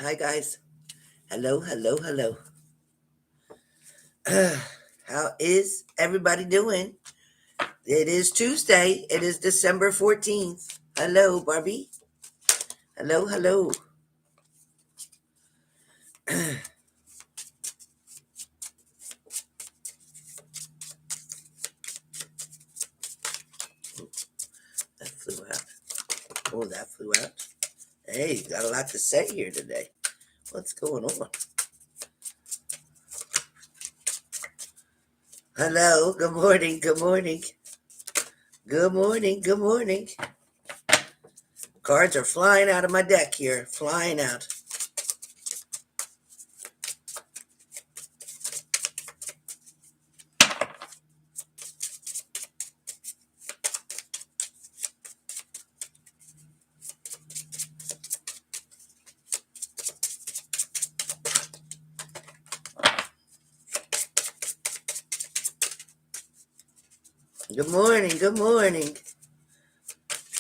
Hi, guys. Hello, hello, hello. How is everybody doing? It is Tuesday. It is December 14th. Hello, Barbie. Hello, hello. That flew out. Oh, that flew out. Hey, you got a lot to say here today. What's going on? Hello, good morning, good morning. Good morning, good morning. Cards are flying out of my deck here. Flying out. Good morning, good morning.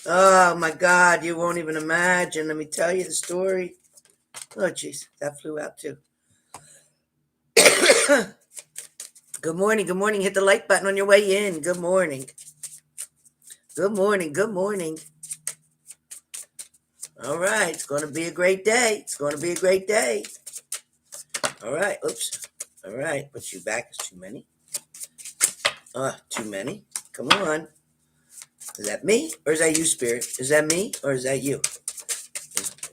Oh my God, you won't even imagine. Let me tell you the story. Oh, jeez, that flew out too. Good morning, good morning. Hit the like button on your way in. Good morning. Good morning, good morning. All right, it's going to be a great day. It's going to be a great day. All right, oops. All right, put you back. It's too many. Too many. Come on. Is that me or is that you, Spirit? Is that me or is that you?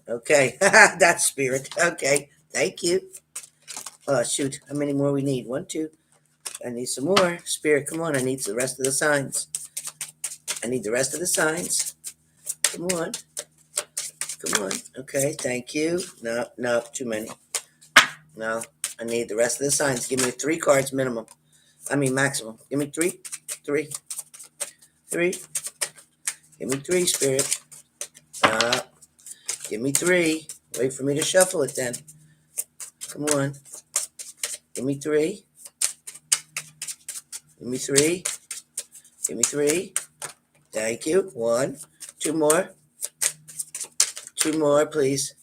Okay, that's Spirit. Okay, thank you. Oh, shoot. How many more we need? One, two. I need some more. Spirit, come on. I need the rest of the signs. I need the rest of the signs. Come on. Come on. Okay, thank you. No, no, too many. No, I need the rest of the signs. Give me 3 cards minimum. I mean maximum. Give me three. Give me 3, Spirit. Give me 3. Wait for me to shuffle it then. Come on. Give me 3. Give me 3. Give me 3. Thank you. 1. 2 more. 2 more, please.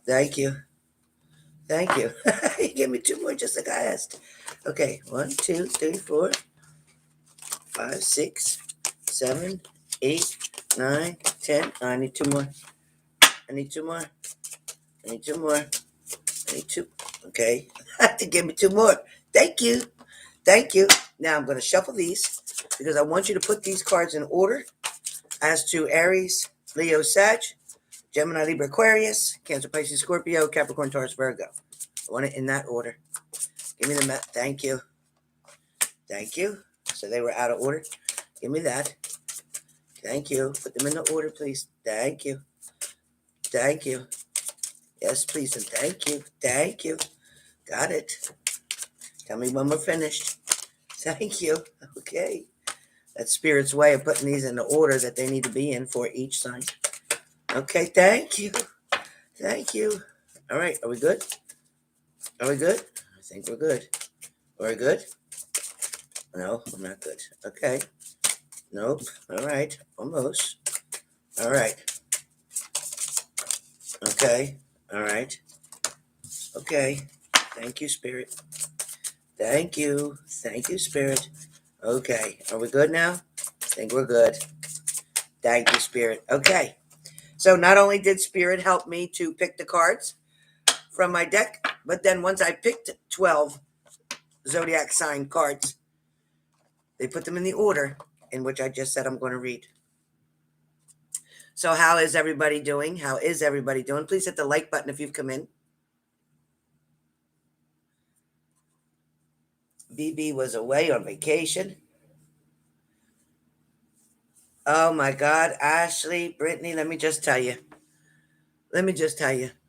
Thank you. Thank you. You gave me 2 more just like I asked. Okay. 1, 2, 3, 4, 5, 6, 7, 8, 9, 10. I need 2 more. I need 2 more. I need 2 more. I need 2. Okay. To give me 2 more. Thank you. Thank you. Now I'm going to shuffle these because I want you to put these cards in order as to Aries, Leo, Sag, Gemini, Libra, Aquarius, Cancer, Pisces, Scorpio, Capricorn, Taurus, Virgo. I want it in that order. Give me the thank you. Thank you. So they were out of order. Give me that. Thank you. Put them in the order, please. Thank you. Thank you. Yes, please, and thank you. Thank you. Got it. Tell me when we're finished. Thank you. Okay. That's Spirit's way of putting these in the order that they need to be in for each sign. Okay, thank you. Thank you. All right, are we good? Are we good? I think we're good. Are we good? No, I'm not good. Okay. Nope. All right. Almost. All right. Okay. All right. Okay. Thank you, Spirit. Thank you. Thank you, Spirit. Okay. Are we good now? I think we're good. Thank you, Spirit. Okay. So not only did Spirit help me to pick the cards from my deck, but then once I picked 12 zodiac sign cards, they put them in the order in which I just said I'm going to read. So how is everybody doing? How is everybody doing? Please hit the like button if you've come in. BB was away on vacation. Oh my God, Ashley, Brittany, let me just tell you.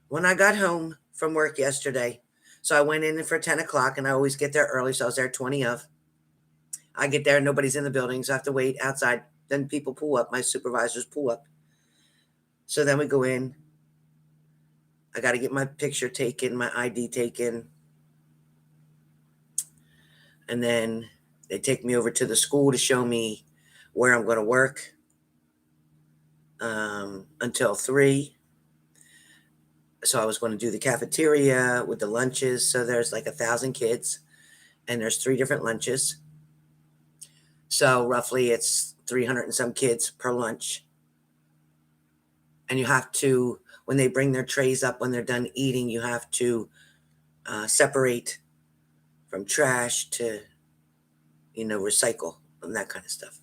When I got home from work yesterday, so I went in for 10 o'clock and I always get there early. So I was there 20 of. I get there, nobody's in the building, so I have to wait outside. Then people pull up, my supervisors pull up. So then we go in. I got to get my picture taken, my ID taken. And then they take me over to the school to show me where I'm going to work until 3. So I was going to do the cafeteria with the lunches. So there's like 1,000 kids, and there's 3 different lunches. So roughly it's 300 and some kids per lunch. And you have to, when they bring their trays up, when they're done eating, you have to separate from trash to, recycle and that kind of stuff.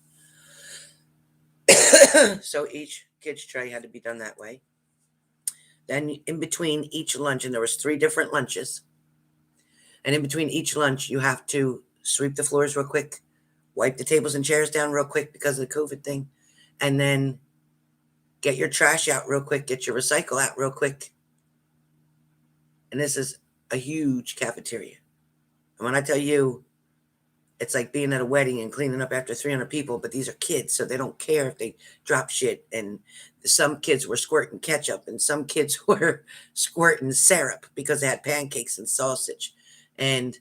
So each kid's tray had to be done that way. Then in between each lunch, and there was 3 different lunches, and in between each lunch, you have to sweep the floors real quick, wipe the tables and chairs down real quick because of the COVID thing, and then get your trash out real quick, get your recycle out real quick. And this is a huge cafeteria. And when I tell you, it's like being at a wedding and cleaning up after 300 people, but these are kids, so they don't care if they drop shit. And some kids were squirting ketchup, and some kids were squirting syrup because they had pancakes and sausage. And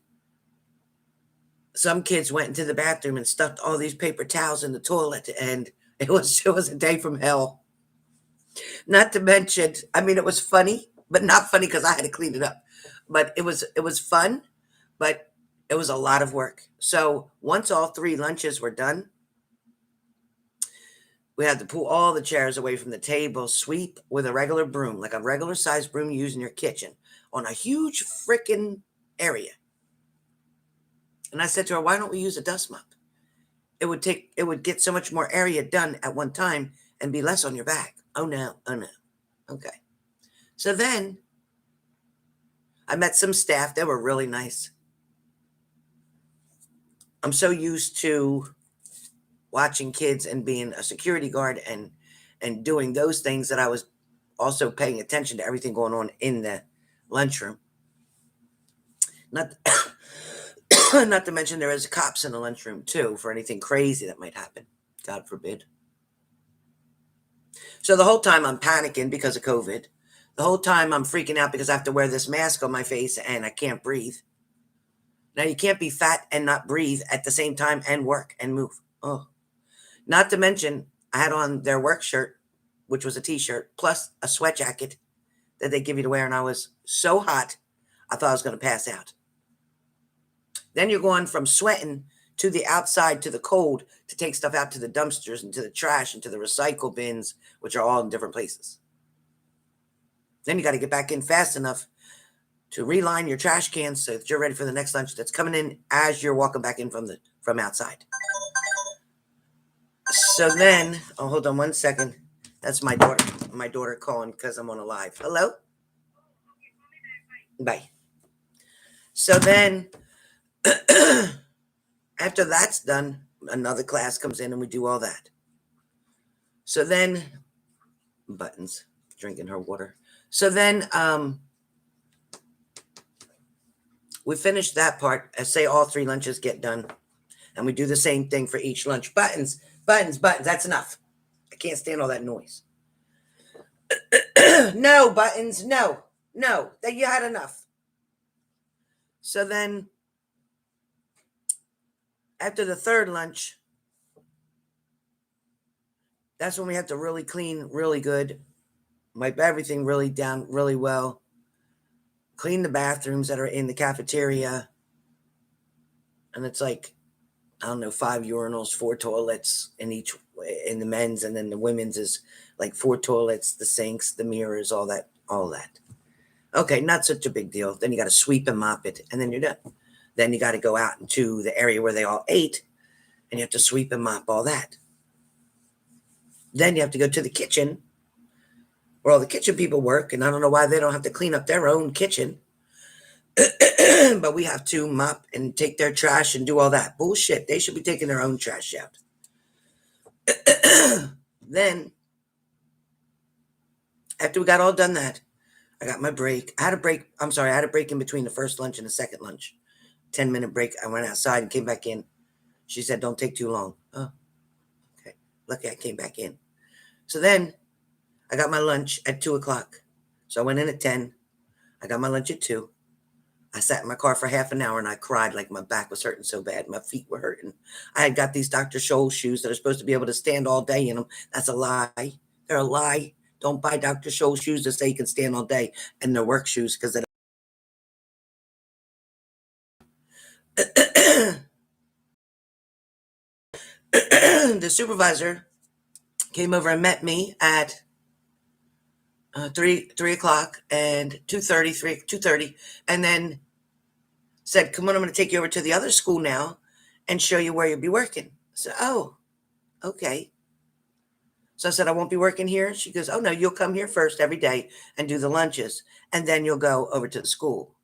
some kids went into the bathroom and stuffed all these paper towels in the toilet, and it was a day from hell. Not to mention, it was funny, but not funny because I had to clean it up. But it was fun, but it was a lot of work. So once all 3 lunches were done, we had to pull all the chairs away from the table, sweep with a regular broom, like a regular sized broom you use in your kitchen, on a huge freaking area. And I said to her, why don't we use a dust mop? It would get so much more area done at one time and be less on your back. Oh no. Okay. So then I met some staff. They were really nice. I'm so used to watching kids and being a security guard and doing those things that I was also paying attention to everything going on in the lunchroom. Not to mention there is cops in the lunchroom too for anything crazy that might happen. God forbid. So the whole time I'm panicking because of COVID. The whole time I'm freaking out because I have to wear this mask on my face and I can't breathe. Now, you can't be fat and not breathe at the same time and work and move. Oh, not to mention, I had on their work shirt, which was a t-shirt, plus a sweat jacket that they give you to wear. And I was so hot, I thought I was going to pass out. Then you're going from sweating to the outside to the cold to take stuff out to the dumpsters and to the trash and to the recycle bins, which are all in different places. Then you got to get back in fast enough to reline your trash cans so that you're ready for the next lunch that's coming in as you're walking back in from outside. So then, hold on one second. That's my daughter calling because I'm on a live. Hello? Bye. So then, after that's done, another class comes in and we do all that. So then, Buttons, drinking her water. So then, we finish that part. I say all 3 lunches get done. And we do the same thing for each lunch. Buttons. That's enough. I can't stand all that noise. No, Buttons. No. That you had enough. So then, after the 3rd lunch, that's when we have to really clean really good. Wipe everything really down really well. Clean the bathrooms that are in the cafeteria. And it's like, I don't know, 5 urinals, 4 toilets in the men's, and then the women's is like 4 toilets, the sinks, the mirrors, all that. Okay, not such a big deal. Then you got to sweep and mop it, and then you're done. Then you got to go out into the area where they all ate, and you have to sweep and mop all that. Then you have to go to the kitchen where all the kitchen people work, and I don't know why they don't have to clean up their own kitchen. But we have to mop and take their trash and do all that. Bullshit. They should be taking their own trash out. Then, after we got all done that, I got my break. I had a break in between the first lunch and the second lunch. 10-minute break. I went outside and came back in. She said, don't take too long. Oh, okay. Lucky I came back in. So then I got my lunch at 2 o'clock. So I went in at 10. I got my lunch at 2. I sat in my car for half an hour and I cried like my back was hurting so bad. My feet were hurting. I had got these Dr. Scholl's shoes that are supposed to be able to stand all day in them. That's a lie. They're a lie. Don't buy Dr. Scholl's shoes that say you can stand all day and they're work shoes because the supervisor came over and met me at 3 o'clock and 2:30, and then said, "Come on, I'm going to take you over to the other school now and show you where you'll be working." I said, "Oh, okay." So I said, "I won't be working here." She goes, "Oh no, you'll come here first every day and do the lunches, and then you'll go over to the school."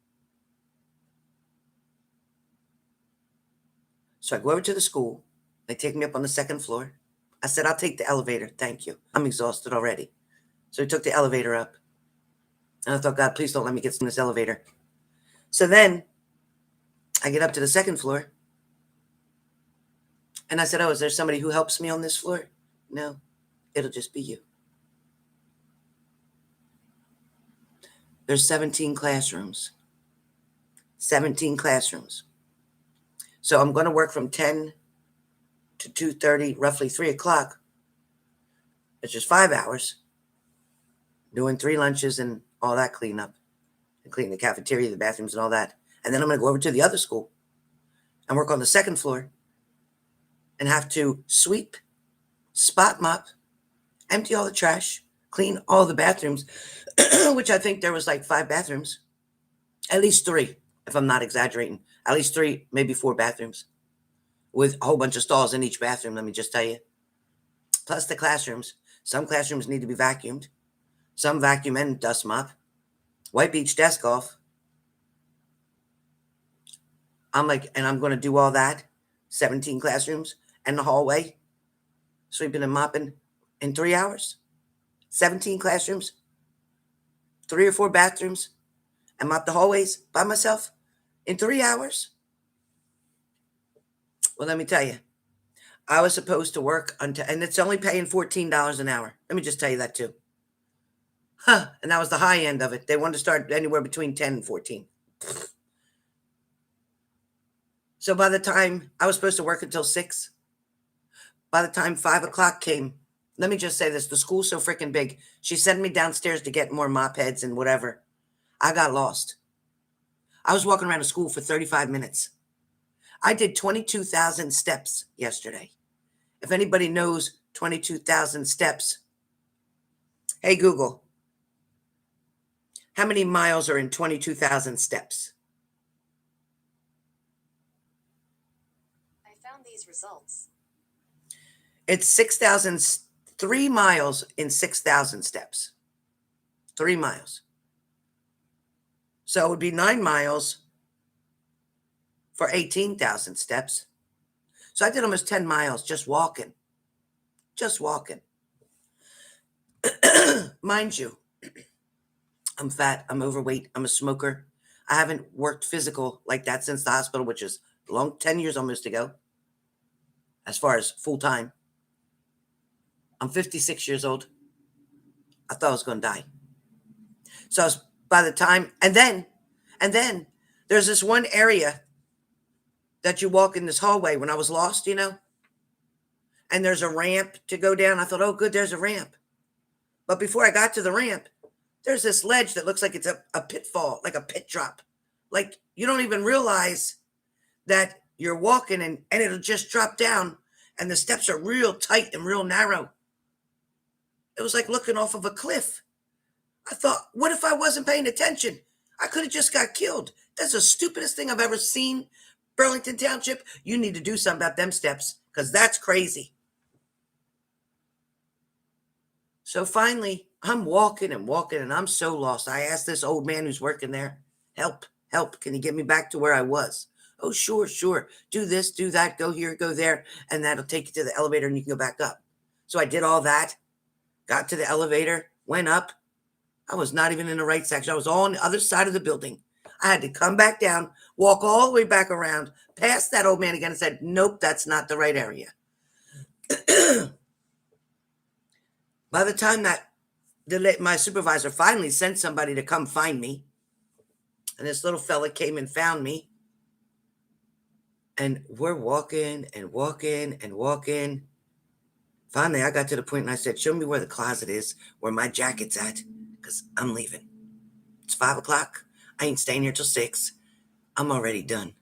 So I go over to the school. They take me up on the second floor. I said, "I'll take the elevator. Thank you. I'm exhausted already." So he took the elevator up. And I thought, God, please don't let me get in this elevator. So then I get up to the second floor. And I said, "Oh, is there somebody who helps me on this floor?" "No, it'll just be you." There's 17 classrooms. 17 classrooms. So I'm going to work from 10 to 2:30, roughly 3 o'clock. It's just 5 hours, doing 3 lunches and all that cleanup, and clean the cafeteria, the bathrooms, and all that. And then I'm going to go over to the other school and work on the second floor and have to sweep, spot mop, empty all the trash, clean all the bathrooms, which I think there was like 5 bathrooms, at least 3, if I'm not exaggerating, at least 3, maybe 4 bathrooms with a whole bunch of stalls in each bathroom, let me just tell you. Plus the classrooms. Some classrooms need to be vacuumed. Some vacuum and dust mop. Wipe each desk off. I'm like, and I'm going to do all that. 17 classrooms and the hallway. Sweeping and mopping in 3 hours. 17 classrooms. 3 or 4 bathrooms. And mop the hallways by myself in 3 hours. Well, let me tell you. I was supposed to work until, and it's only paying $14 an hour. Let me just tell you that too. Huh. And that was the high end of it. They wanted to start anywhere between 10 and 14. So by the time I was supposed to work until 6, by the time 5 o'clock came, let me just say this. The school's so freaking big. She sent me downstairs to get more mop heads and whatever. I got lost. I was walking around the school for 35 minutes. I did 22,000 steps yesterday. If anybody knows 22,000 steps, hey, Google, how many miles are in 22,000 steps? I found these results. It's 3 miles in 6,000 steps. 3 miles. So it would be 9 miles for 18,000 steps. So I did almost 10 miles just walking. Just walking. Mind you, I'm fat, I'm overweight, I'm a smoker. I haven't worked physical like that since the hospital, which is long, 10 years almost ago, as far as full time. I'm 56 years old. I thought I was going to die. So I was, by the time, and then there's this one area that you walk in this hallway when I was lost, and there's a ramp to go down. I thought, oh, good, there's a ramp. But before I got to the ramp, there's this ledge that looks like it's a pitfall, like a pit drop. Like you don't even realize that you're walking and it'll just drop down and the steps are real tight and real narrow. It was like looking off of a cliff. I thought, what if I wasn't paying attention? I could have just got killed. That's the stupidest thing I've ever seen. Burlington Township, you need to do something about them steps because that's crazy. So finally, I'm walking and I'm so lost. I asked this old man who's working there, help, can you get me back to where I was? Oh, sure. Do this, do that, go here, go there, and that'll take you to the elevator and you can go back up. So I did all that, got to the elevator, went up. I was not even in the right section. I was all on the other side of the building. I had to come back down, walk all the way back around, past that old man again and said, nope, that's not the right area. By the time that my supervisor finally sent somebody to come find me, and this little fella came and found me, and we're walking. Finally, I got to the point and I said, show me where the closet is, where my jacket's at, because I'm leaving. It's 5 o'clock. I ain't staying here till 6. I'm already done.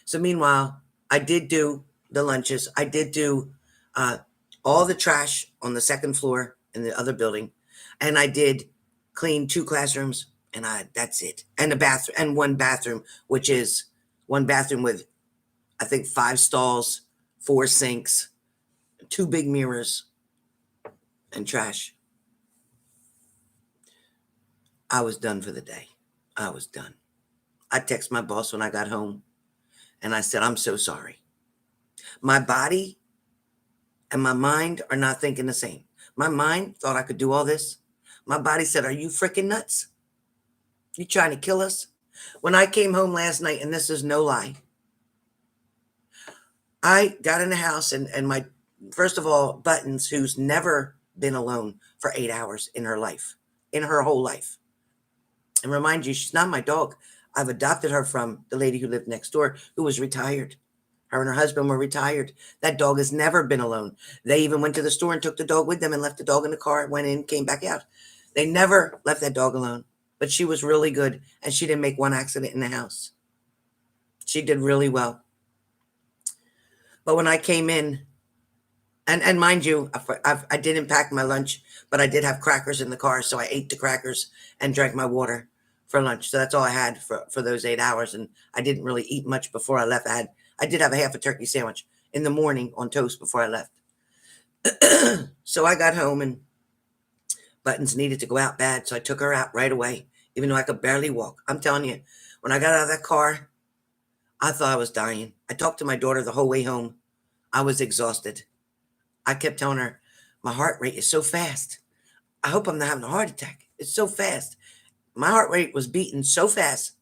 So meanwhile, I did do the lunches. I did do uh, all the trash on the second floor in the other building, and I did clean 2 classrooms, and that's it. And a bathroom, and one bathroom, which is one bathroom with I think 5 stalls, 4 sinks, 2 big mirrors, and trash. I was done for the day. I was done. I texted my boss when I got home, and I said, I'm so sorry. My body and my mind are not thinking the same. My mind thought I could do all this. My body said, are you freaking nuts? You trying to kill us? When I came home last night, and this is no lie, I got in the house and my, first of all, Buttons, who's never been alone for 8 hours in her life, in her whole life. And remind you, she's not my dog. I've adopted her from the lady who lived next door, who was retired. Her and her husband were retired. That dog has never been alone. They even went to the store and took the dog with them and left the dog in the car, went in, came back out. They never left that dog alone. But she was really good, and she didn't make one accident in the house. She did really well. But when I came in, and mind you, I didn't pack my lunch, but I did have crackers in the car, so I ate the crackers and drank my water for lunch. So that's all I had for those 8 hours, and I didn't really eat much before I left. I did have a half a turkey sandwich in the morning on toast before I left. So I got home, and Buttons needed to go out bad, so I took her out right away, even though I could barely walk. I'm telling you, when I got out of that car, I thought I was dying. I talked to my daughter the whole way home. I was exhausted. I kept telling her, my heart rate is so fast. I hope I'm not having a heart attack. It's so fast. My heart rate was beating so fast.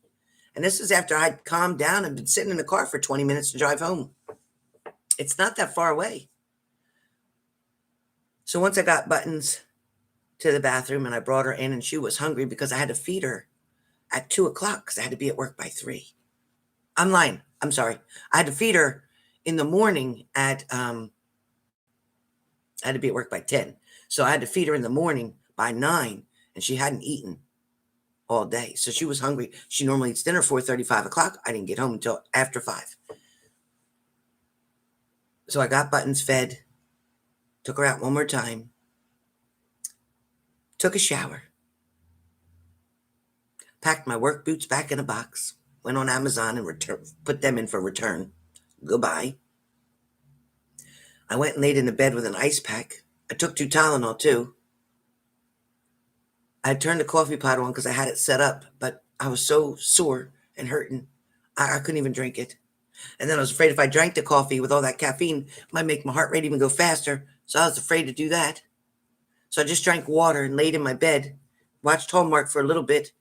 And this is after I'd calmed down and been sitting in the car for 20 minutes to drive home. It's not that far away. So once I got Buttons to the bathroom and I brought her in, and she was hungry because I had to feed her at 2 o'clock because I had to be at work by 3. I'm lying. I'm sorry. I had to feed her in the morning I had to be at work by 10. So I had to feed her in the morning by 9, and she hadn't eaten all day. So she was hungry. She normally eats dinner 4:30, 5 o'clock. I didn't get home until after 5. So I got Buttons fed, took her out one more time, took a shower, packed my work boots back in a box, went on Amazon and put them in for return. Goodbye. I went and laid in the bed with an ice pack. I took 2 Tylenol too. I turned the coffee pot on because I had it set up, but I was so sore and hurting, I couldn't even drink it. And then I was afraid if I drank the coffee with all that caffeine, it might make my heart rate even go faster. So I was afraid to do that. So I just drank water and laid in my bed, watched Hallmark for a little bit,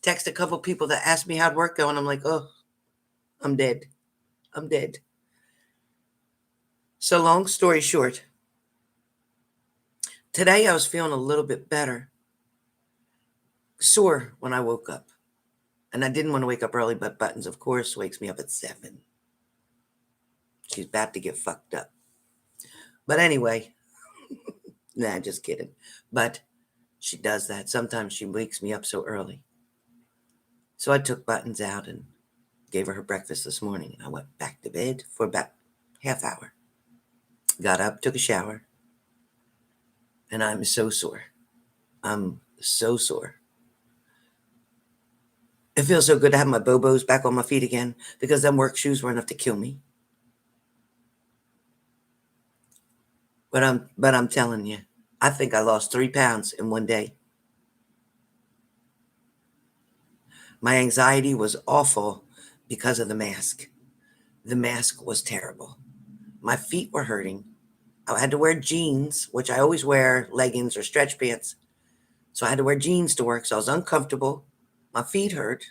texted a couple people that asked me how'd work go, and I'm like, oh, I'm dead. I'm dead. So long story short, today I was feeling a little bit better. Sore when I woke up. And I didn't want to wake up early, but Buttons, of course, wakes me up at 7. She's about to get fucked up. But anyway, nah, just kidding. But she does that. Sometimes she wakes me up so early. So I took Buttons out and gave her breakfast this morning. And I went back to bed for about half hour. Got up, took a shower. And I'm so sore. I'm so sore. It feels so good to have my Bobos back on my feet again, because them work shoes were enough to kill me. But I'm telling you, I think I lost 3 pounds in one day. My anxiety was awful because of the mask. The mask was terrible. My feet were hurting. I had to wear jeans, which I always wear leggings or stretch pants. So I had to wear jeans to work. So I was uncomfortable. My feet hurt.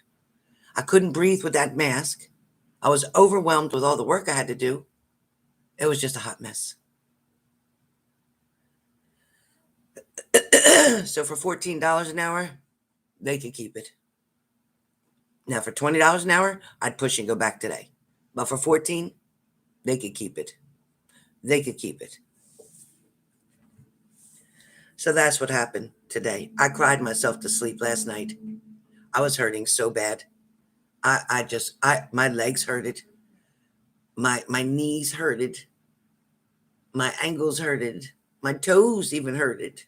I couldn't breathe with that mask. I was overwhelmed with all the work I had to do. It was just a hot mess. So for $14 an hour, they could keep it. Now for $20 an hour, I'd push and go back today. But for $14, they could keep it. They could keep it. So that's what happened today. I cried myself to sleep last night. I was hurting so bad. My legs hurted. My knees hurted. My ankles hurted. My toes even hurted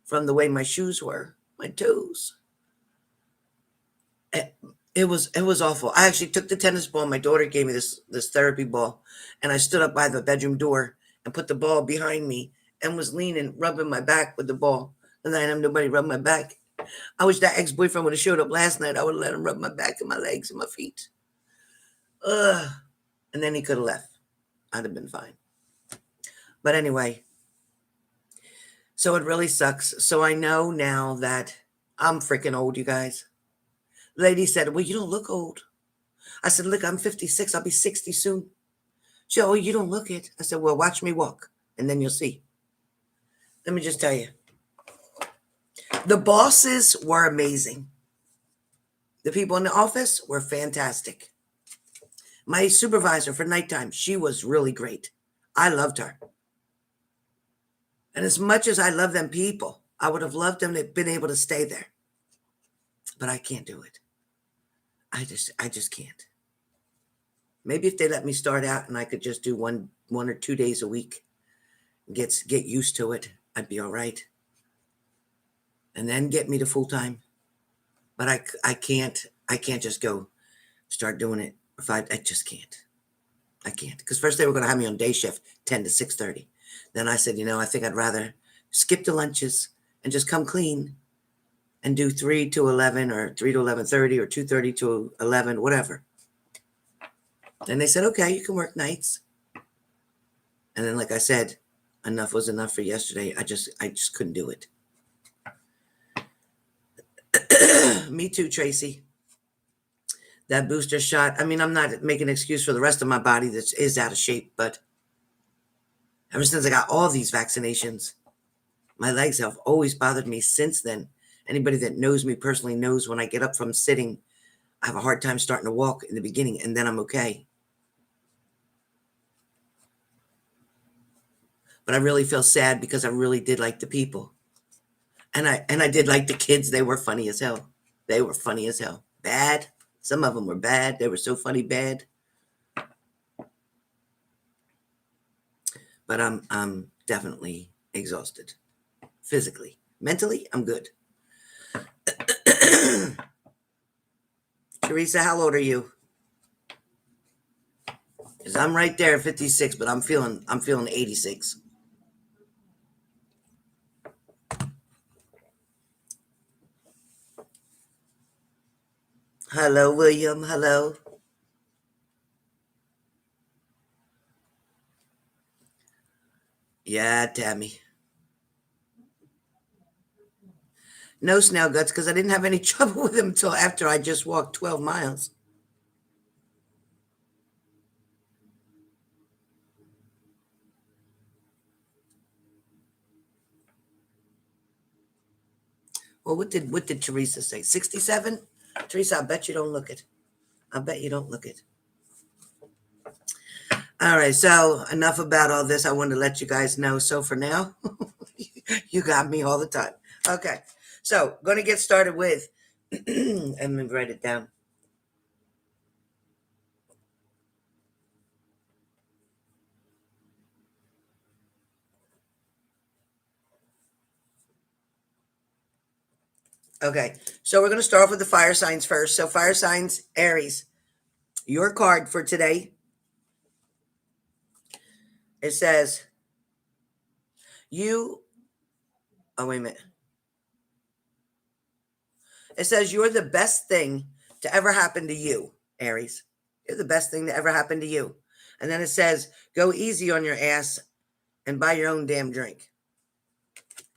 from the way my shoes were. My toes. It was awful. I actually took the tennis ball. My daughter gave me this therapy ball, and I stood up by the bedroom door and put the ball behind me and was leaning, rubbing my back with the ball. And I didn't have nobody rub my back. I wish that ex-boyfriend would have showed up last night. I would have let him rub my back and my legs and my feet. Ugh. And then he could have left. I'd have been fine. But anyway, so it really sucks. So I know now that I'm freaking old, you guys. The lady said, well, you don't look old. I said, look, I'm 56. I'll be 60 soon. She said, oh, you don't look it. I said, well, watch me walk, and then you'll see. Let me just tell you. The bosses were amazing. The people in the office were fantastic. My supervisor for nighttime, she was really great. I loved her. And as much as I love them people, I would have loved them to have been able to stay there. But I can't do it. I just can't. Maybe if they let me start out and I could just do one or 2 days a week, get used to it, I'd be all right. And then get me to full time. But I can't just go start doing it. I just can't. I can't. Because first they were going to have me on day shift, 10 to 6:30. Then I said, I think I'd rather skip the lunches and just come clean and do 3 to 11 or 3 to 11:30 or 2:30 to 11, whatever. And they said, okay, you can work nights. And then, like I said, enough was enough for yesterday. I just couldn't do it. Me too, Tracy. That booster shot. I mean, I'm not making an excuse for the rest of my body that is out of shape, but ever since I got all these vaccinations, my legs have always bothered me since then. Anybody that knows me personally knows when I get up from sitting, I have a hard time starting to walk in the beginning, and then I'm okay. But I really feel sad because I really did like the people. And I did like the kids. They were funny as hell. They were funny as hell. Bad. Some of them were bad. They were so funny bad. But I'm definitely exhausted. Physically. Mentally, I'm good. Teresa, how old are you? Because I'm right there at 56, but I'm feeling 86. Hello, William. Hello. Yeah, Tammy. No snail guts because I didn't have any trouble with him until after I just walked 12 miles. Well, what did Teresa say? 67? Teresa, I bet you don't look it. I bet you don't look it. All right, so enough about all this. I wanted to let you guys know. So for now, you got me all the time. Okay, so going to get started with, and then write it down. Okay, so we're going to start off with the fire signs first. So fire signs, Aries, your card for today, it says, oh, wait a minute. It says you're the best thing to ever happen to you, Aries. You're the best thing to ever happen to you. And then it says, go easy on your ass and buy your own damn drink.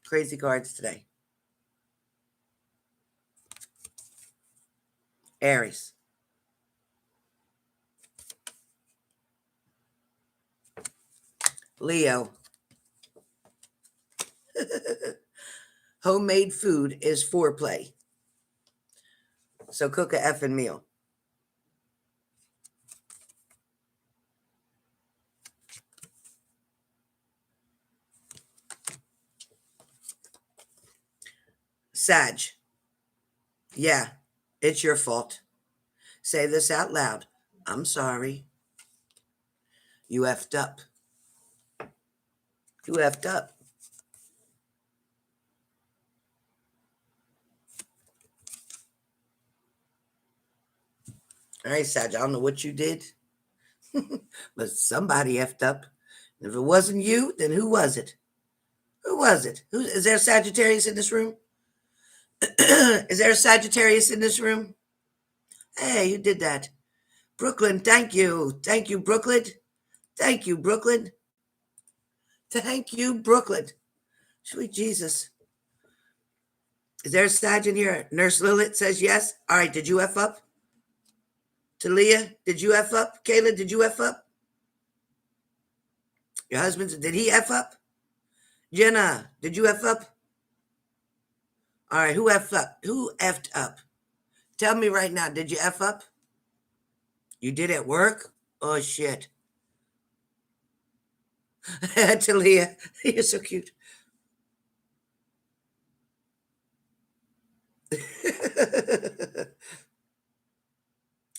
Crazy cards today. Aries. Leo. Homemade food is foreplay. So cook a effing meal. Sag. Yeah, it's your fault. Say this out loud. I'm sorry. You effed up. You effed up. All right, Sag, I don't know what you did, but somebody effed up. And if it wasn't you, then who was it? Who was it? Is there a Sagittarius in this room? Is there a Sagittarius in this room? Hey, who did that? Brooklyn, thank you. Thank you, Brooklyn. Thank you, Brooklyn. Thank you, Brooklyn. Sweet Jesus. Is there a Sag in here? Nurse Lilith says yes. All right, did you F up? Talia, did you F up? Kayla, did you F up? Your husband, did he F up? Jenna, did you F up? All right, who F up? Who F'd up? Tell me right now, did you F up? You did at work? Oh, shit. Talia, you're so cute.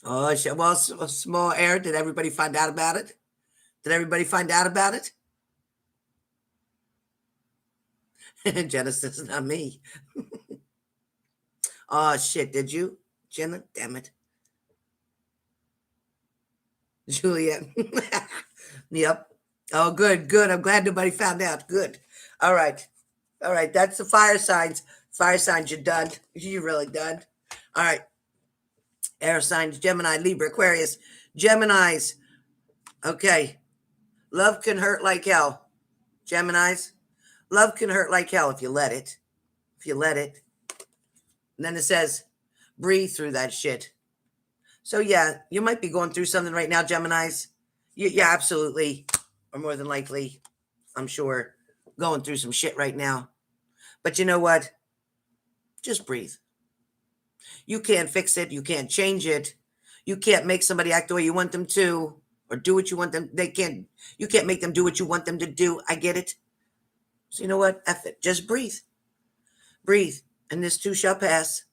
Oh, shit. Well, small error. Did everybody find out about it? Did everybody find out about it? Jenna says, not me. Oh, shit. Did you? Jenna? Damn it. Juliet. Yep. Oh, good, good. I'm glad nobody found out. Good. All right. All right. That's the fire signs. Fire signs, you're done. You're really done. All right. Air signs, Gemini, Libra, Aquarius. Geminis. Okay. Love can hurt like hell. Geminis. Love can hurt like hell if you let it. If you let it. And then it says, breathe through that shit. So, yeah, you might be going through something right now, Geminis. Yeah, absolutely. Or more than likely, I'm sure, going through some shit right now. But you know what? Just breathe. You can't fix it. You can't change it. You can't make somebody act the way you want them to or do what you want them. You can't make them do what you want them to do. I get it. So you know what? F it. Just breathe. Breathe. And this too shall pass.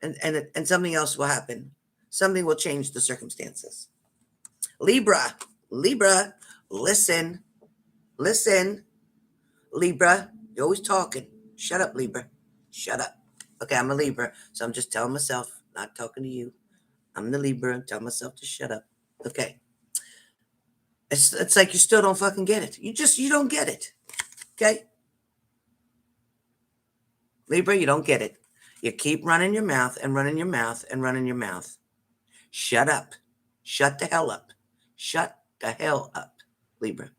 And something else will happen. Something will change the circumstances. Libra. Libra. Listen. Listen. Libra. You're always talking. Shut up, Libra. Shut up. Okay, I'm a Libra. So I'm just telling myself, not talking to you. I'm the Libra. Tell myself to shut up. Okay. It's like you still don't fucking get it. You don't get it. Okay? Libra, you don't get it. You keep running your mouth and running your mouth and running your mouth. Shut up. Shut the hell up. Shut the hell up, Libra.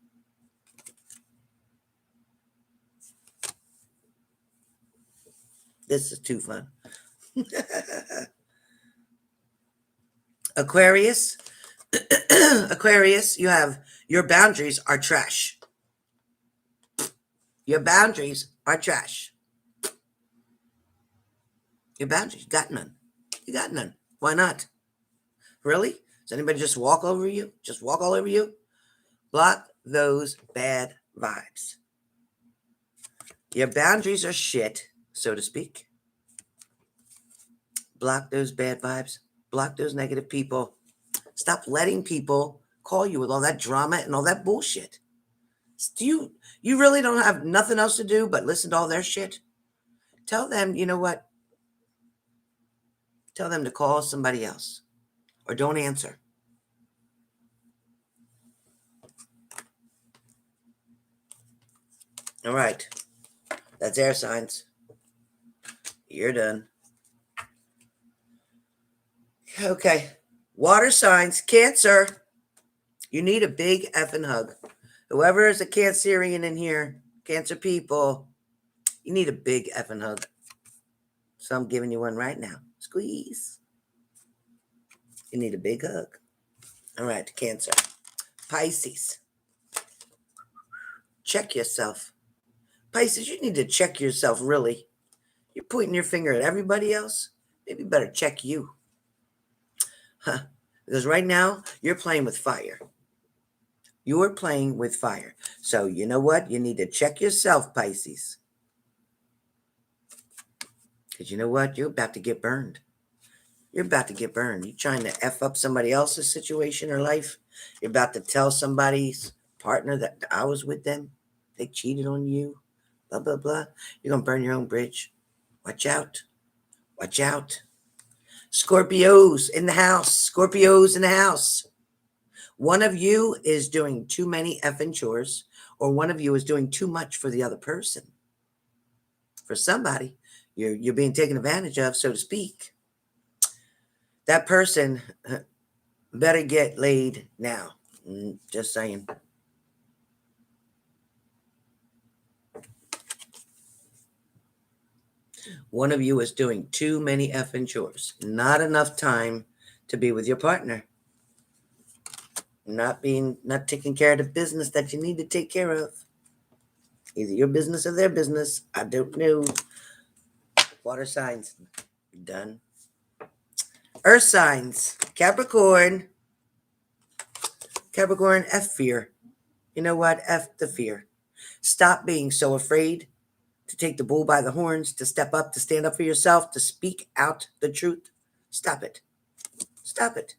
This is too fun. Aquarius. Aquarius, you have your boundaries are trash. Your boundaries are trash. Your boundaries, you got none. You got none. Why not? Really? Does anybody just walk over you? Just walk all over you? Block those bad vibes. Your boundaries are shit, so to speak. Block those bad vibes. Block those negative people. Stop letting people call you with all that drama and all that bullshit. You really don't have nothing else to do but listen to all their shit? Tell them, you know what? Tell them to call somebody else or don't answer. All right. That's air signs. You're done. Okay. Water signs, Cancer. You need a big effing hug. Whoever is a Cancerian in here, Cancer people, you need a big effing hug. So I'm giving you one right now. Squeeze. You need a big hug. All right, Cancer. Pisces. Check yourself. Pisces, you need to check yourself, really. You're pointing your finger at everybody else. Maybe you better check you. Huh. Because right now, you're playing with fire. You're playing with fire. So you know what? You need to check yourself, Pisces. Because you know what? You're about to get burned. You're about to get burned. You're trying to F up somebody else's situation or life. You're about to tell somebody's partner that I was with them. They cheated on you. Blah, blah, blah. You're going to burn your own bridge. Watch out. Watch out. Scorpios in the house. Scorpios in the house. One of you is doing too many effing chores, or one of you is doing too much for the other person. For somebody, you're being taken advantage of, so to speak. That person better get laid now. Just saying. One of you is doing too many effing chores. Not enough time to be with your partner. Not taking care of the business that you need to take care of. Either your business or their business. I don't know. Water signs. Done. Earth signs. Capricorn. Capricorn, F fear. You know what? F the fear. Stop being so afraid to take the bull by the horns, to step up, to stand up for yourself, to speak out the truth. Stop it. Stop it.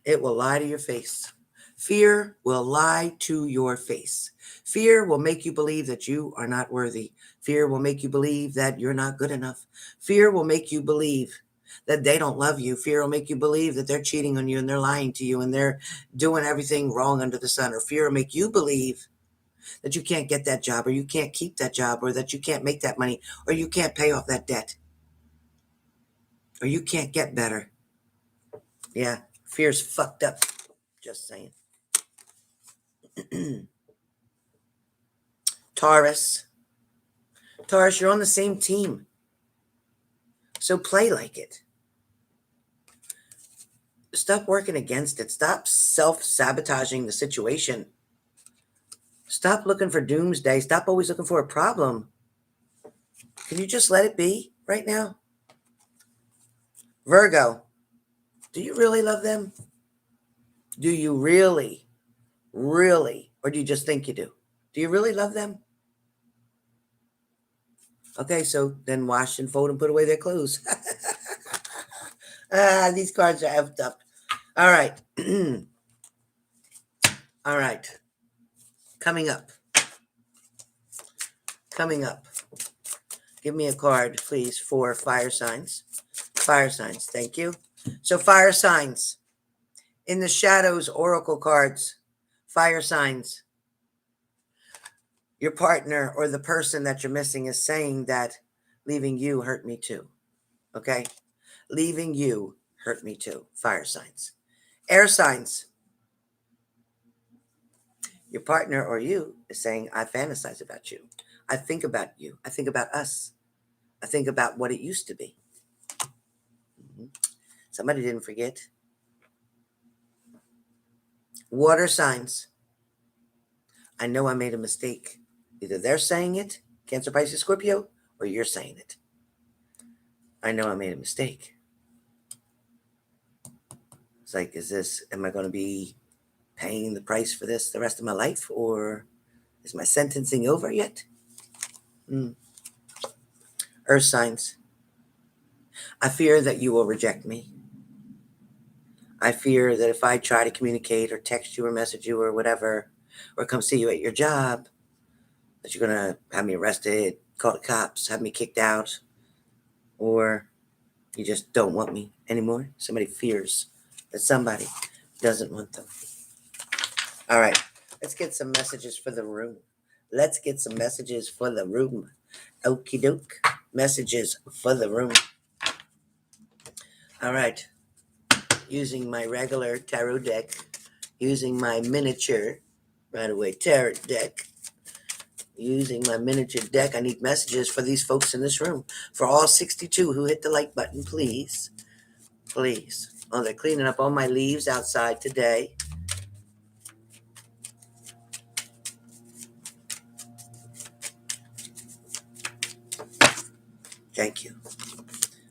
It will lie to your face. Fear will lie to your face. Fear will make you believe that you are not worthy. Fear will make you believe that you're not good enough. Fear will make you believe that they don't love you. Fear will make you believe that they're cheating on you and they're lying to you and they're doing everything wrong under the sun. Or fear will make you believe that you can't get that job, or you can't keep that job, or that you can't make that money, or you can't pay off that debt, or you can't get better. Yeah, fear's fucked up. Just saying. Taurus. Taurus, you're on the same team. So play like it. Stop working against it. Stop self-sabotaging the situation. Stop looking for doomsday. Stop always looking for a problem. Can you just let it be right now? Virgo, do you really love them? Do you really, or do you just think you do? Do you really love them? Okay, so then wash and fold and put away their clothes. These cards are effed up. All right. All right. Coming up. Give me a card, please, for fire signs. Fire signs. Thank you. So fire signs. In the shadows, oracle cards. Fire signs. Your partner or the person that you're missing is saying that leaving you hurt me too. Okay? Leaving you hurt me too. Fire signs. Air signs. Your partner or you is saying, I fantasize about you. I think about you. I think about us. I think about what it used to be. Somebody didn't forget. Water signs. I know I made a mistake. Either they're saying it, Cancer, Pisces, Scorpio, or you're saying it. I know I made a mistake. It's like, am I going to be paying the price for this the rest of my life, or is my sentencing over yet? Earth signs. I fear that you will reject me. I fear that if I try to communicate or text you or message you or whatever, or come see you at your job, that you're going to have me arrested, call the cops, have me kicked out, or you just don't want me anymore. Somebody fears that somebody doesn't want them. All right, let's get some messages for the room. Okie doke. Messages for the room. All right. Using my regular tarot deck, using my miniature tarot deck, using my miniature deck. I need messages for these folks in this room. For all 62 who hit the like button, please. Please. Oh, they're cleaning up all my leaves outside today. Thank you.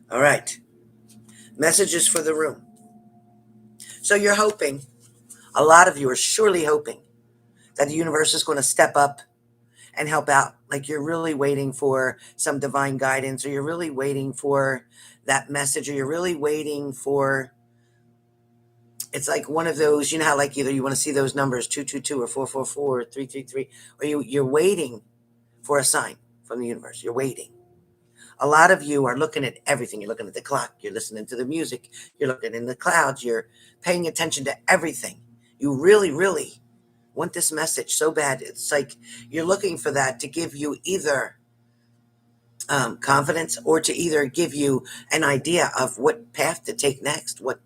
All right. Messages for the room. So you're hoping, a lot of you are surely hoping, that the universe is going to step up and help out. Like you're really waiting for some divine guidance, or you're really waiting for that message, or you're really waiting for, it's like one of those, you know how like either you want to see those numbers 222 or 444 or 333, or you're waiting for a sign from the universe. You're waiting. A lot of you are looking at everything. You're looking at the clock, you're listening to the music, you're looking in the clouds, you're paying attention to everything. You really, really want this message so bad. It's like you're looking for that to give you either confidence, or to either give you an idea of what path to take next, what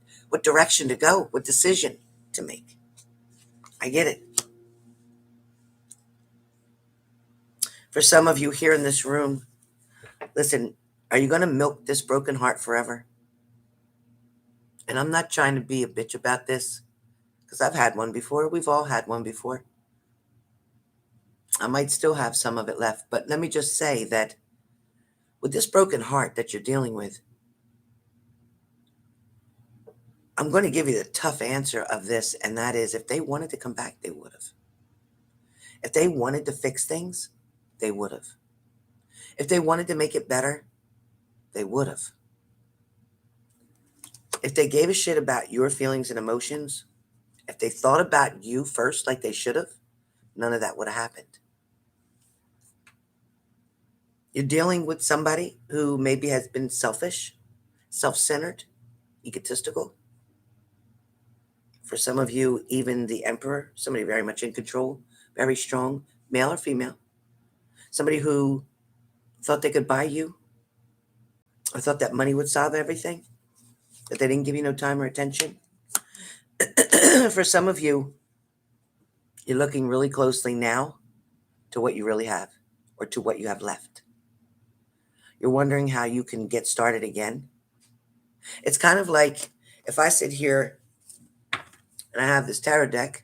direction to go, what decision to make. I get it. For some of you here in this room, listen, are you going to milk this broken heart forever? And I'm not trying to be a bitch about this, because I've had one before. We've all had one before. I might still have some of it left, but let me just say that with this broken heart that you're dealing with, I'm going to give you the tough answer of this, and that is, if they wanted to come back, they would have. If they wanted to fix things, they would have. If they wanted to make it better, they would have. If they gave a shit about your feelings and emotions, if they thought about you first like they should have, none of that would have happened. You're dealing with somebody who maybe has been selfish, self-centered, egotistical. For some of you, even the emperor, somebody very much in control, very strong, male or female. Somebody who thought they could buy you, or thought that money would solve everything, that they didn't give you no time or attention. For some of you, you're looking really closely now to what you really have, or to what you have left. You're wondering how you can get started again. It's kind of like if I sit here and I have this tarot deck,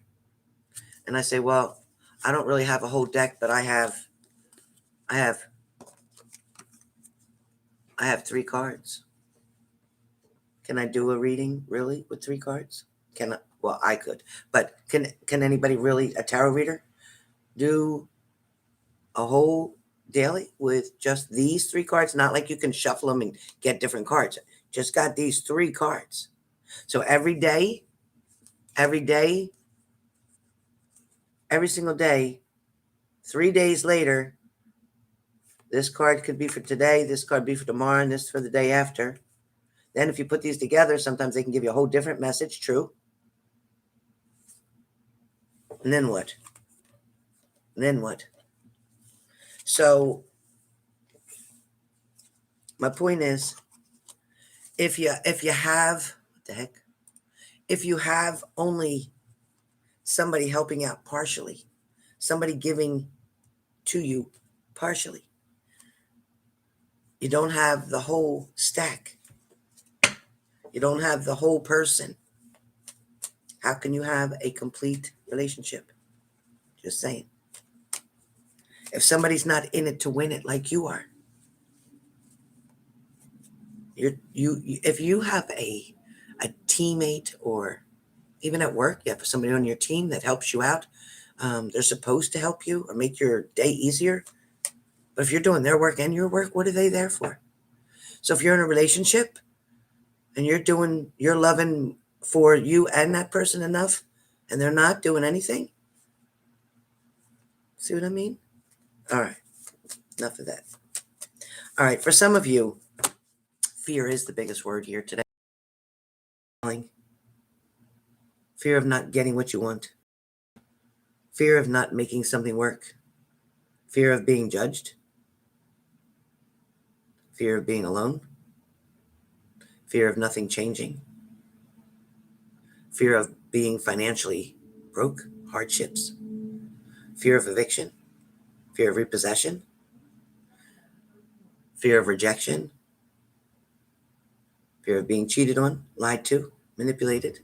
and I say, well, I don't really have a whole deck, but I have 3 cards. Can I do a reading really with 3 cards? Can I? Well, I could, but can anybody really, a tarot reader, do a whole daily with just these 3 cards? Not like you can shuffle them and get different cards. Just got these 3 cards. So every single day, 3 days later, this card could be for today, this card be for tomorrow, and this for the day after. Then if you put these together, sometimes they can give you a whole different message, true. And then what? Then what? So my point is, if you have, what the heck? If you have only somebody helping out partially, somebody giving to you partially, you don't have the whole stack. You don't have the whole person. How can you have a complete relationship? Just saying. If somebody's not in it to win it like you are, if you have a teammate, or even at work, you have somebody on your team that helps you out, they're supposed to help you or make your day easier. But if you're doing their work and your work, what are they there for? So if you're in a relationship and you're loving for you and that person enough, and they're not doing anything, see what I mean? All right, enough of that. All right, for some of you, fear is the biggest word here today. Fear of not getting what you want. Fear of not making something work. Fear of being judged. Fear of being alone. Fear of nothing changing. Fear of being financially broke, hardships. Fear of eviction. Fear of repossession. Fear of rejection. Fear of being cheated on, lied to, manipulated.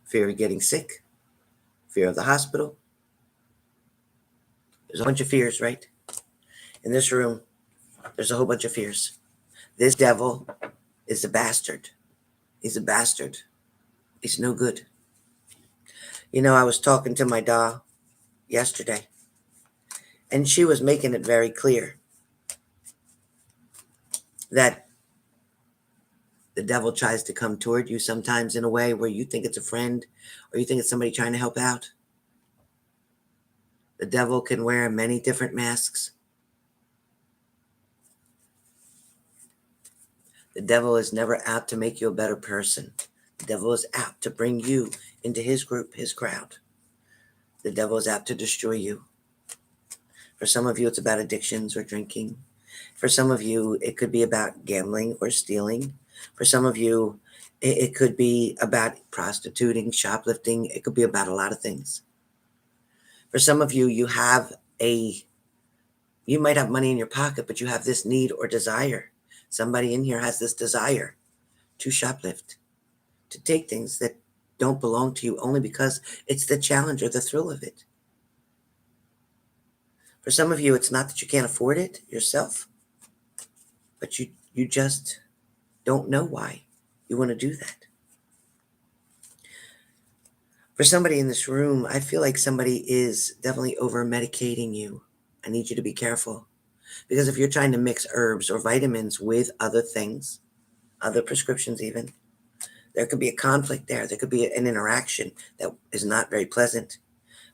Fear of getting sick. Fear of the hospital. There's a bunch of fears, right? In this room, there's a whole bunch of fears. This devil is a bastard. He's a bastard. He's no good. You know, I was talking to my doll yesterday, and she was making it very clear that the devil tries to come toward you sometimes in a way where you think it's a friend or you think it's somebody trying to help out. The devil can wear many different masks. The devil is never out to make you a better person. The devil is out to bring you into his group, his crowd. The devil is out to destroy you. For some of you, it's about addictions or drinking. For some of you, it could be about gambling or stealing. For some of you, it could be about prostituting, shoplifting. It could be about a lot of things. For some of you, you might have money in your pocket, but you have this need or desire. Somebody in here has this desire to shoplift, to take things that don't belong to you only because it's the challenge or the thrill of it. For some of you, it's not that you can't afford it yourself, but you just don't know why you want to do that. For somebody in this room, I feel like somebody is definitely over medicating you. I need you to be careful, because if you're trying to mix herbs or vitamins with other things, other prescriptions even, there could be a conflict there. There could be an interaction that is not very pleasant.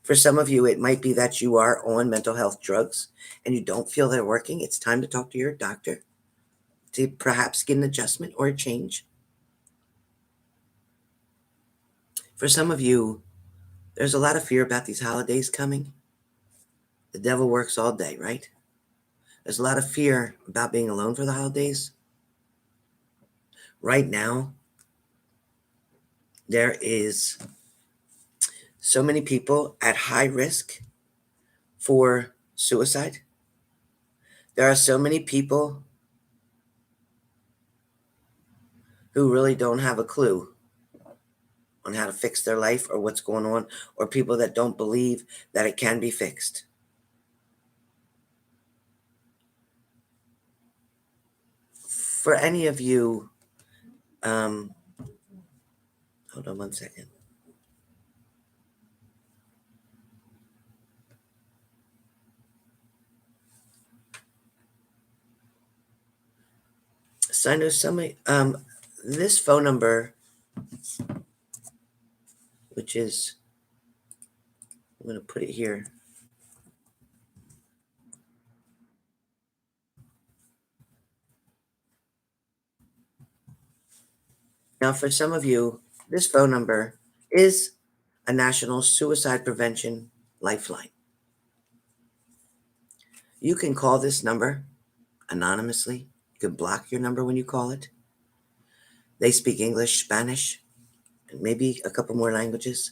For some of you, it might be that you are on mental health drugs and you don't feel they're working. It's time to talk to your doctor to perhaps get an adjustment or a change. For some of you, there's a lot of fear about these holidays coming. The devil works all day, right? There's a lot of fear about being alone for the holidays. Right now, there is so many people at high risk for suicide. There are so many people who really don't have a clue on how to fix their life or what's going on, or people that don't believe that it can be fixed. For any of you, hold on one second. So I know somebody, this phone number, which is, I'm going to put it here. Now, for some of you, this phone number is a national suicide prevention lifeline. You can call this number anonymously. You can block your number when you call it. They speak English, Spanish, and maybe a couple more languages.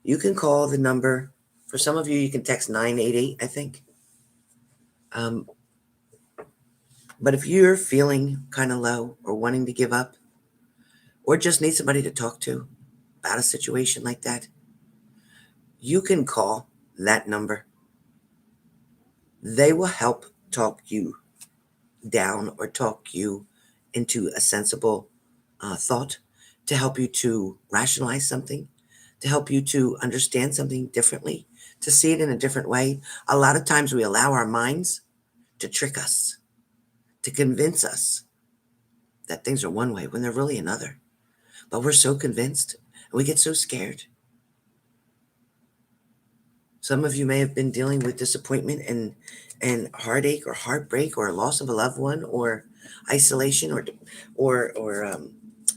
You can call the number. For some of you, you can text 988, I think. But if you're feeling kind of low or wanting to give up, or just need somebody to talk to about a situation like that, you can call that number. They will help talk you down or talk you into a sensible thought, to help you to rationalize something, to help you to understand something differently, to see it in a different way. A lot of times we allow our minds to trick us, to convince us that things are one way when they're really another. But we're so convinced and we get so scared. Some of you may have been dealing with disappointment and heartache or heartbreak or loss of a loved one or isolation or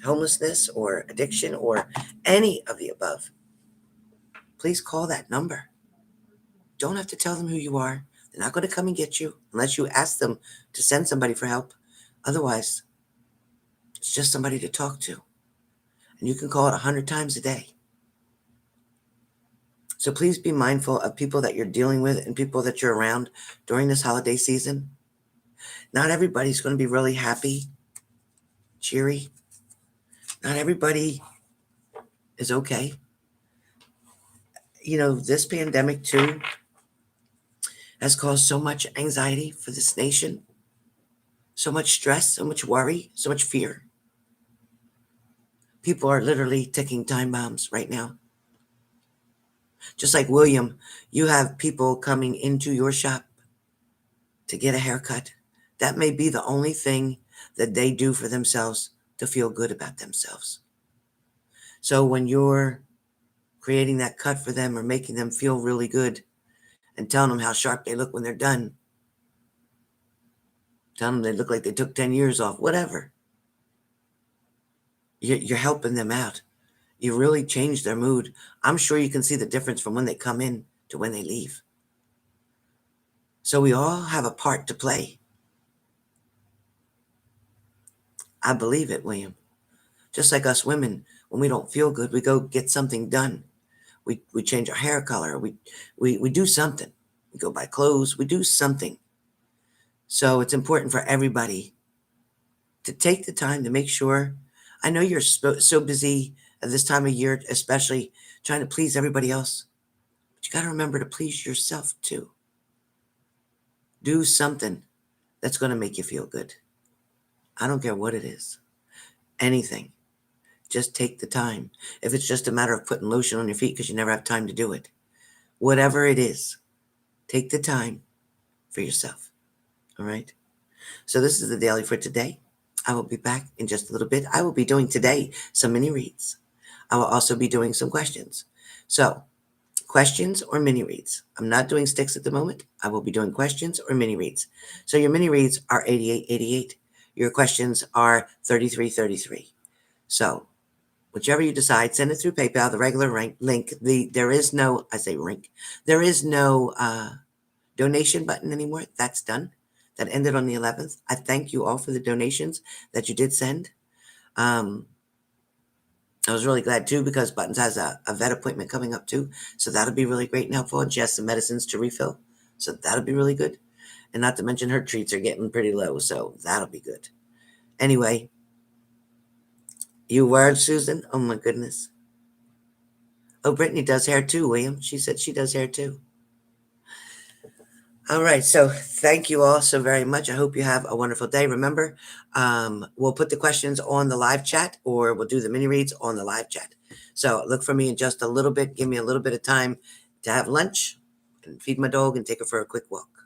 homelessness or addiction or any of the above. Please call that number. Don't have to tell them who you are. They're not going to come and get you unless you ask them to send somebody for help. Otherwise, it's just somebody to talk to. And you can call it 100 times a day. So please be mindful of people that you're dealing with and people that you're around during this holiday season. Not everybody's going to be really happy, cheery. Not everybody is okay. You know, this pandemic too has caused so much anxiety for this nation, so much stress, so much worry, so much fear. People are literally ticking time bombs right now. Just like William, you have people coming into your shop to get a haircut. That may be the only thing that they do for themselves to feel good about themselves. So when you're creating that cut for them or making them feel really good and telling them how sharp they look when they're done, telling them they look like they took 10 years off, whatever, you're helping them out. You really change their mood. I'm sure you can see the difference from when they come in to when they leave. So we all have a part to play. I believe it, William. Just like us women, when we don't feel good, we go get something done. We change our hair color. We do something. We go buy clothes. We do something. So it's important for everybody to take the time to make sure. I know you're so busy at this time of year, especially trying to please everybody else. But you got to remember to please yourself too. Do something that's going to make you feel good. I don't care what it is. Anything. Just take the time. If it's just a matter of putting lotion on your feet because you never have time to do it. Whatever it is, take the time for yourself. All right? So this is the daily for today. I will be back in just a little bit. I will be doing today some mini reads. I will also be doing some questions. So questions or mini reads. I'm not doing sticks at the moment. I will be doing questions or mini reads. So your mini reads are 8888. Your questions are 3333. So whichever you decide, send it through PayPal, the regular link. There is no donation button anymore. That's done. That ended on the 11th. I thank you all for the donations that you did send. I was really glad too because Buttons has a vet appointment coming up too. So that'll be really great and helpful. And she has some medicines to refill. So that'll be really good. And not to mention her treats are getting pretty low. So that'll be good. Anyway, you were Susan? Oh my goodness. Oh, Brittany does hair too, William. She said she does hair too. All right. So thank you all so very much. I hope you have a wonderful day. Remember, we'll put the questions on the live chat or we'll do the mini reads on the live chat. So look for me in just a little bit. Give me a little bit of time to have lunch and feed my dog and take her for a quick walk.